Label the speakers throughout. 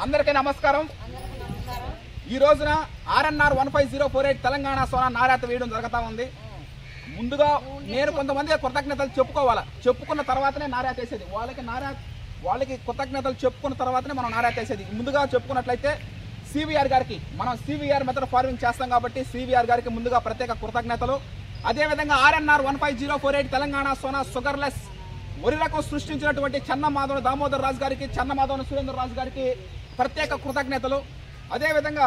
Speaker 1: అందరికీ నమస్కారం. ఈ రోజున ఆర్ఎన్ఆర్ 15048 తెలంగాణ సోనా నారాత వేయడం జరుగుతా ఉంది. ముందుగా నేను కొంతమంది కృతజ్ఞతలు చెప్పుకున్న తర్వాతనే నారాత వేసేది. వాళ్ళకి కృతజ్ఞతలు చెప్పుకున్న తర్వాతనే మనం నారాత వేసేది. ముందుగా చెప్పుకున్నట్లయితే సివిఆర్ గారికి, మనం సివిఆర్ మెథడ్ ఫార్మింగ్ చేస్తాం కాబట్టి సివిఆర్ గారికి ముందుగా ప్రత్యేక కృతజ్ఞతలు. అదేవిధంగా ఆర్ఎన్ఆర్ 15048 తెలంగాణ సోనా షుగర్లెస్ వరి రకం సృష్టించినటువంటి చెన్నమాధవ దామోదర్ రాజు గారికి, చెన్నమాధవ సురేంద్ర రాజు గారికి ప్రత్యేక కృతజ్ఞతలు. అదేవిధంగా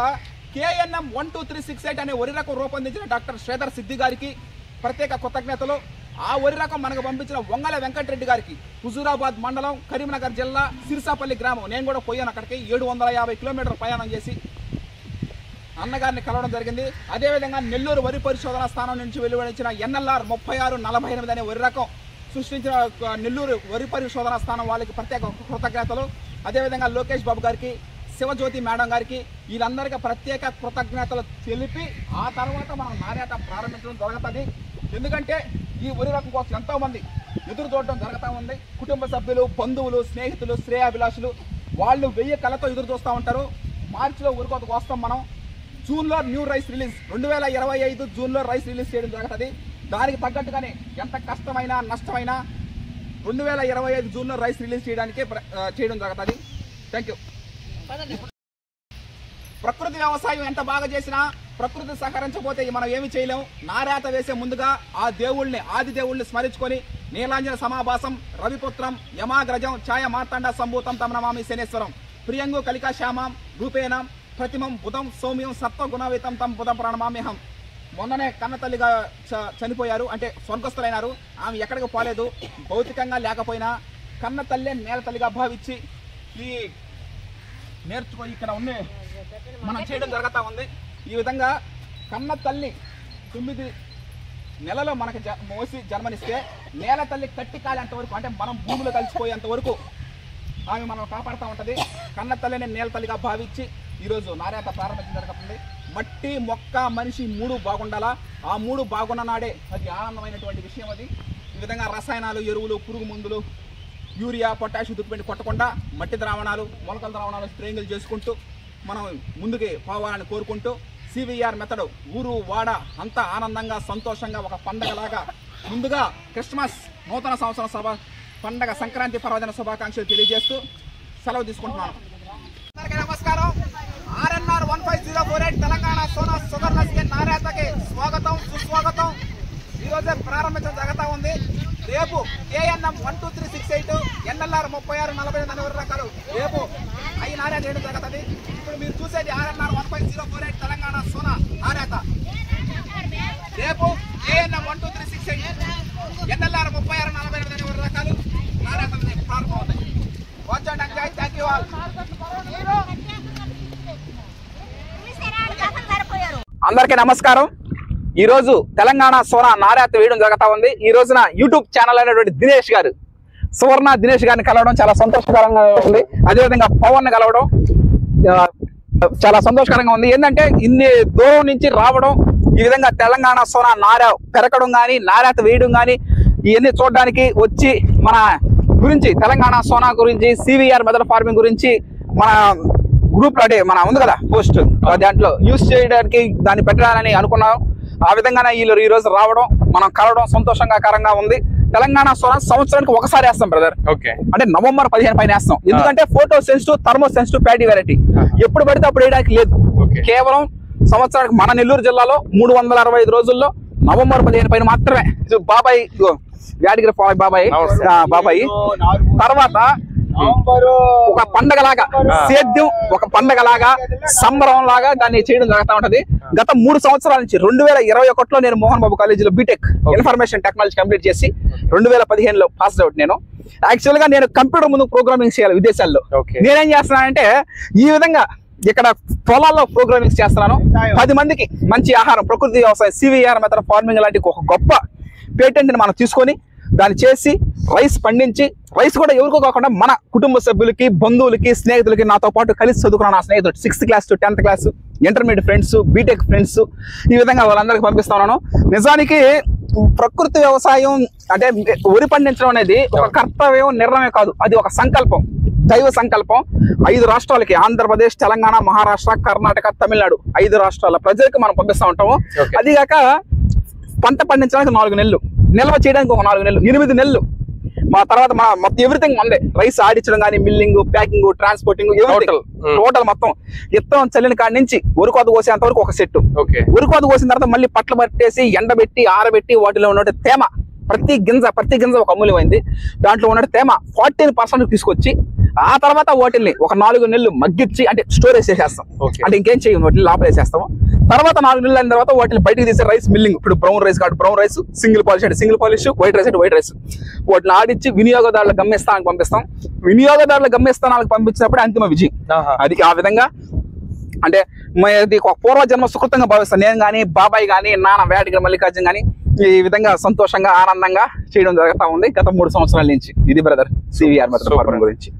Speaker 1: KNM 12368 అనే వరి రకం రూపొందించిన డాక్టర్ శ్రీధర్ సిద్ధి గారికి ప్రత్యేక కృతజ్ఞతలు. ఆ వరి రకం మనకు పంపించిన వంగల వెంకటరెడ్డి గారికి, హుజూరాబాద్ మండలం, కరీంనగర్ జిల్లా, సిరిసాపల్లి గ్రామం, నేను కూడా పోయాను అక్కడికి. 750 కిలోమీటర్ల ప్రయాణం చేసి అన్నగారిని కలవడం జరిగింది. అదేవిధంగా నెల్లూరు వరి పరిశోధన స్థానం నుంచి వెలువడించిన NLR 3648 అనే వరి రకం సృష్టించిన నెల్లూరు వరి పరిశోధన స్థానం వాళ్ళకి ప్రత్యేక కృతజ్ఞతలు. అదేవిధంగా లోకేష్ బాబు గారికి, శివజ్యోతి మేడం గారికి, వీళ్ళందరికీ ప్రత్యేక కృతజ్ఞతలు తెలిపి ఆ తర్వాత మనం నారాత ప్రారంభించడం జరుగుతుంది. ఎందుకంటే ఈ వరి రకం కోసం ఎంతోమంది ఎదురు చూడడం జరుగుతూ ఉంది. కుటుంబ సభ్యులు, బంధువులు, స్నేహితులు, శ్రేయాభిలాషులు వాళ్ళు 1000 కళ్ళతో ఎదురు చూస్తూ ఉంటారు. మార్చిలో ఉరికోతకు వస్తాం మనం. జూన్లో న్యూ రైస్ రిలీజ్, 2025 జూన్లో రైస్ రిలీజ్ చేయడం జరుగుతుంది. దానికి తగ్గట్టుగానే ఎంత కష్టమైనా నష్టమైనా 2025 జూన్లో రైస్ రిలీజ్ చేయడం జరుగుతుంది. Thank you. ప్రకృతి వ్యవసాయం ఎంత బాగా చేసినా ప్రకృతి సహకరించకపోతే మనం ఏమి చేయలేము. నారాత వేసే ముందుగా ఆది దేవుళ్ళని స్మరించుకొని నీలాంజన సమాభాసం, రవిపుత్రం, యమాగ్రజం, ఛాయ మార్తాండ సంభూతం తమ నమామి శనేశ్వరం, ప్రియంగు కలికా శ్యామం రూపేణం ప్రతిమం బుధం సౌమ్యం సత్వగుణవితం తం బుధం ప్రణమామ్యహం. మొన్ననే కన్నతల్లిగా చనిపోయారు, అంటే స్వర్గస్థులైనారు. ఆమె ఎక్కడికి పోలేదు. భౌతికంగా లేకపోయినా కన్న తల్లి నేల తల్లిగా భావించి ఈ నేర్చుకొని ఇక్కడ ఉండి మనం చేయడం జరుగుతూ ఉంది. ఈ విధంగా కన్న తల్లి 9 నెలలో మనకి మోసి జన్మనిస్తే నేల తల్లి కట్టి కాలేంత వరకు, అంటే మనం భూమిలో కలిసిపోయేంత వరకు ఆమె మనం కాపాడుతూ ఉంటుంది. కన్న తల్లిని నేల తల్లిగా భావించి ఈరోజు నారాత ప్రారంభించడం జరుగుతుంది. మట్టి, మొక్క, మనిషి 3 బాగుండాలా. ఆ 3 బాగున్న నాడే అది ఆనందమైనటువంటి విషయం. అది ఈ విధంగా రసాయనాలు, ఎరువులు, పురుగు మందులు, యూరియా, పొటాషియం దుప్పిపెట్టి కొట్టకుండా మట్టి ద్రావణాలు, మొలకల ద్రావణాలు స్ప్రేయింగ్లు చేసుకుంటూ మనం ముందుకు పోవాలని కోరుకుంటూ సివిఆర్ మెథడ్ ఊరు వాడ అంతా ఆనందంగా సంతోషంగా ఒక పండగలాగా ముందుగా క్రిస్మస్ నూతన సంవత్సరం పండగ సంక్రాంతి పర్వదిన శుభాకాంక్షలు తెలియజేస్తూ సెలవు తీసుకుంటున్నాను. అందరికీ నమస్కారం. ఆర్ఎన్ఆర్ 15048 తెలంగాణ సోనా షుగర్లెస్ నారాతకి స్వాగతం, సుస్వాగతం. ఈరోజే ప్రారంభించడం జరుగుతూ ఉంది. రేపు KNM 12368 NLR 3648 అనే రకాలు రేపు అవి నారాత చేయడం జరుగుతుంది. ఇప్పుడు మీరు చూసేది ఆర్ఎన్ఆర్ 15048 తెలంగాణ సోనా నారాత. రేపు KNM 12368 NLR 3648 అనే రకాలు నారాత ప్రారంభమవుతాయి. Watch and enjoy. Thank you all. అందరికీ నమస్కారం. ఈ రోజు తెలంగాణ సోనా నారాత వేయడం జరుగుతా ఉంది. ఈ రోజున యూట్యూబ్ ఛానల్ అయినటువంటి దినేష్ గారు, సువర్ణ దినేష్ గారిని కలవడం చాలా సంతోషకరంగా ఉంది. అదేవిధంగా పవన్ కలవడం చాలా సంతోషకరంగా ఉంది. ఏంటంటే ఇన్ని దూరం నుంచి రావడం, ఈ విధంగా తెలంగాణ సోనా పెరగడం కానీ, నారాత వేయడం కానీ ఇవన్నీ చూడడానికి వచ్చి మన గురించి, తెలంగాణ సోనా గురించి, సివిఆర్ మెథడ్ ఫార్మింగ్ గురించి మన గ్రూప్ అంటే మన ఉంది కదా పోస్ట్, దాంట్లో యూజ్ చేయడానికి దాన్ని పెట్టాలని అనుకున్నాం. ఆ విధంగానే వీళ్ళు ఈ రోజు రావడం, మనం కలవడం సంతోషంగా ఉంది. తెలంగాణ సోనా సంవత్సరానికి ఒకసారి వేస్తాం బ్రదర్. ఓకే, అంటే నవంబర్ 15 పైన వేస్తాం. ఎందుకంటే photo sensitive, thermo sensitive paddy variety ఎప్పుడు పడితే అప్పుడు వేయడానికి లేదు. కేవలం సంవత్సరానికి మన నెల్లూరు జిల్లాలో 365 రోజుల్లో నవంబర్ 15 పైన మాత్రమే. బాబాయ్ యాదగిరి బాబాయ్ తర్వాత ఒక పండగలాగా, సేద్యం ఒక పండగలాగా, సంబరం లాగా దాన్ని చేయడం జరుగుతూ ఉంటది. గత 3 సంవత్సరాల నుంచి 2021లో నేను మోహన్ బాబు కాలేజీలో బీటెక్ ఇన్ఫర్మేషన్ టెక్నాలజీ కంప్లీట్ చేసి 2015లో పాస్ అవుట్. యాక్చువల్ గా నేను కంప్యూటర్ ముందు ప్రోగ్రామింగ్ చేయాలి విదేశాల్లో. నేనేం చేస్తున్నానంటే ఈ విధంగా ఇక్కడ పొలాల్లో ప్రోగ్రామింగ్ చేస్తున్నాను. 10 మందికి మంచి ఆహారం, ప్రకృతి వ్యవసాయం, సివిఆర్ మెథడ్ ఫార్మింగ్ లాంటి ఒక గొప్ప పేటెంట్ ని మనం తీసుకొని దాన్ని చేసి రైస్ పండించి, రైస్ కూడా ఎవరికో కాకుండా మన కుటుంబ సభ్యులకి, బంధువులకి, స్నేహితులకి, నాతో పాటు కలిసి చదువుకున్న నా స్నేహితుడు 6th class to 10th class, intermediate friends, BTech friends, ఈ విధంగా వాళ్ళందరికీ పంపిస్తున్నాను. నిజానికి ప్రకృతి వ్యవసాయం అంటే వరి పండించడం అనేది ఒక కర్తవ్యం, నిర్ణయం కాదు, అది ఒక సంకల్పం. దైవ సంకల్పం 5 రాష్ట్రాలకి, ఆంధ్రప్రదేశ్, తెలంగాణ, మహారాష్ట్ర, కర్ణాటక, తమిళనాడు 5 రాష్ట్రాల ప్రజలకు మనం పంపిస్తూ ఉంటాము. అదిగాక పంట పండించడానికి 4 నెలలు, నిల్వ చేయడానికి ఒక 4 నెలలు, 8 నెలలు. మా తర్వాత మొత్తం ఎవ్రీథింగ్ మందే. రైస్ ఆడించడం కానీ, మిల్లింగ్, ప్యాకింగ్, ట్రాన్స్పోర్టింగ్, టోటల్ మొత్తం విత్తనం చల్లిన కాడి నుంచి ఉరుకోత కోసేంత వరకు ఒక సెట్. ఉరుకోత కోసిన తర్వాత మళ్ళీ పట్ల పట్టేసి ఎండబెట్టి ఆరబెట్టి వాటిలో ఉన్న తేమ, ప్రతి గింజ ఒక అమూల్యమైంది. దాంట్లో ఉన్న తేమ 14% తీసుకొచ్చి ఆ తర్వాత వాటిల్ని ఒక 4 నెలలు మగ్గిచ్చి, అంటే స్టోరేజ్ చేసేస్తాం. అంటే ఇంకేం చేయం, వాటిని లోపల వేసేస్తాము. తర్వాత 4 నెలలు అయిన తర్వాత వాటిని బయటకు తీసే రైస్ మిల్లింగ్. ఇప్పుడు బ్రౌన్ రైస్ కాదు, బ్రౌన్ రైస్, సింగిల్ పాలిష్ అంటే సింగిల్ పాలిష్, వైట్ రైస్ అంటే వైట్ రైస్. వాటిని ఆడిచ్చి వినియోగదారుల గమ్యస్థానానికి పంపిస్తాం. వినియోగదారుల గమ్యస్థానాలకు పంపించినప్పుడు అంతిమ విజయం. అది ఆ విధంగా అంటే ఒక పూర్వజన్మ సుకృతంగా భావిస్తాను నేను కానీ, బాబాయ్ కానీ, నాన్న వేటగిరి మల్లికార్జున్ కానీ ఈ విధంగా సంతోషంగా ఆనందంగా చేయడం జరుగుతూ ఉంది గత 3 సంవత్సరాల నుంచి. ఇది బ్రదర్ సివిఆర్ గురించి.